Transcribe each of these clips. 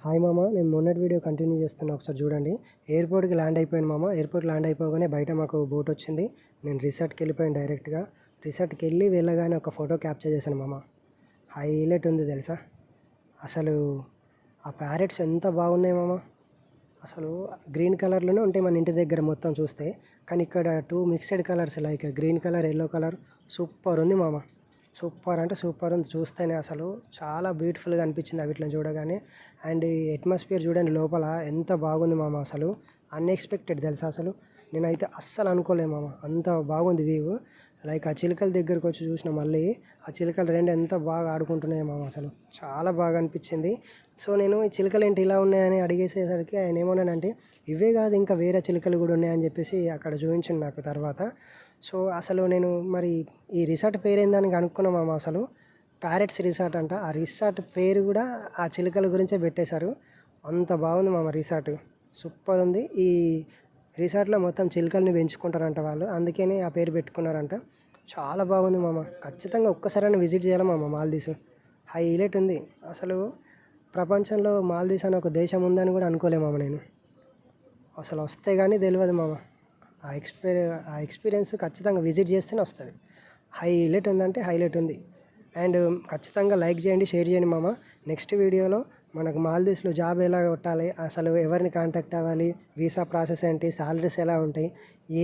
Hi మామ, నేను మొన్నటి వీడియో కంటిన్యూ చేస్తున్నా, ఒకసారి చూడండి. ఎయిర్పోర్ట్కి ల్యాండ్ అయిపోయాను మామ. ఎయిర్పోర్ట్ ల్యాండ్ అయిపోగానే బయట మాకు బోట్ వచ్చింది. నేను రిసార్ట్కి వెళ్ళిపోయాను డైరెక్ట్గా. రిసార్ట్కి వెళ్ళగానే ఒక ఫోటో క్యాప్చర్ చేశాను మామ. హైలైట్ ఉంది తెలుసా. అసలు ఆ ప్యారెట్స్ ఎంత బాగున్నాయి మామ. అసలు గ్రీన్ కలర్లోనే ఉంటాయి మన ఇంటి దగ్గర మొత్తం చూస్తే, కానీ ఇక్కడ 2 mixed colours like green colour, yellow colour. Super ఉంది మామ. సూపర్ అంటే సూపర్ ఉంది. చూస్తేనే అసలు చాలా బ్యూటిఫుల్గా అనిపించింది వీటిని చూడగానే. అండ్ ఈ అట్మాస్ఫియర్ చూడండి లోపల ఎంత బాగుంది మామ. అసలు అన్ఎక్స్పెక్టెడ్ తెలుసా. అసలు నేనైతే అస్సలు అనుకోలేదు మామ, అంత బాగుంది వ్యూ. లైక్ ఆ చిలుకల దగ్గరకు వచ్చి చూసిన, మళ్ళీ ఆ చిలుకలు రెండు ఎంత బాగా ఆడుకుంటున్నాయి మామ. అసలు చాలా బాగా అనిపించింది. సో నేను ఈ చిలుకలు ఏంటి ఇలా ఉన్నాయని అడిగేసేసరికి ఆయన ఏమన్నానంటే, ఇవే కాదు ఇంకా వేరే చిలుకలు కూడా ఉన్నాయని చెప్పేసి అక్కడ చూపించింది నాకు తర్వాత. సో అసలు నేను మరి ఈ రిసార్ట్ పేరు ఏందని కనుక్కున్నా మామ. అసలు ప్యారెట్స్ రిసార్ట్ అంట. ఆ రిసార్ట్ పేరు కూడా ఆ చిలుకల గురించే పెట్టేశారు. అంత బాగుంది మామ రిసార్ట్. సూపర్ ఉంది. ఈ రిసార్ట్లో మొత్తం చిలుకల్ని పెంచుకుంటారంట వాళ్ళు, అందుకని ఆ పేరు పెట్టుకున్నారంట. చాలా బాగుంది మామ. ఖచ్చితంగా ఒక్కసారైనా విజిట్ చేయాలి మామ మాల్దీవ్స్. హైలైట్ ఉంది. అసలు ప్రపంచంలో మాల్దీవ్స్ అని ఒక దేశం ఉందని కూడా అనుకోలేము మామ నేను. అసలు వస్తే కానీ తెలియదు మామ. ఆ ఎక్స్పీరియన్స్ ఖచ్చితంగా విజిట్ చేస్తేనే వస్తుంది. హైలైట్ ఉందంటే హైలైట్ ఉంది. అండ్ ఖచ్చితంగా లైక్ చేయండి, షేర్ చేయండి మామ. నెక్స్ట్ వీడియోలో మనకు మాల్దీవ్స్లో జాబ్ ఎలా కొట్టాలి, అసలు ఎవరిని కాంటాక్ట్ అవ్వాలి, వీసా ప్రాసెస్ ఏంటి, శాలరీస్ ఎలా ఉంటాయి,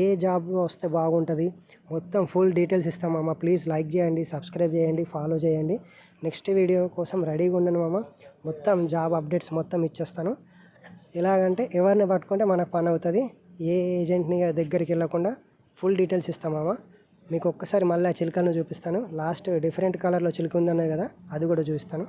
ఏ జాబ్ వస్తే బాగుంటుంది, మొత్తం ఫుల్ డీటెయిల్స్ ఇస్తాం మామ. ప్లీజ్ లైక్ చేయండి, సబ్స్క్రైబ్ చేయండి, ఫాలో చేయండి. నెక్స్ట్ వీడియో కోసం రెడీగా ఉండను మామ. మొత్తం జాబ్ అప్డేట్స్ మొత్తం ఇచ్చేస్తాను. ఎలాగంటే ఎవరిని పట్టుకుంటే మనకు పని అవుతుంది. ఏ ఏజెంట్ని దగ్గరికి వెళ్ళకుండా ఫుల్ డీటెయిల్స్ ఇస్తామా. మీకు ఒక్కసారి మళ్ళీ ఆ చిలుకలను చూపిస్తాను. లాస్ట్ డిఫరెంట్ కలర్లో చిలుక ఉందన్నాయి కదా, అది కూడా చూపిస్తాను.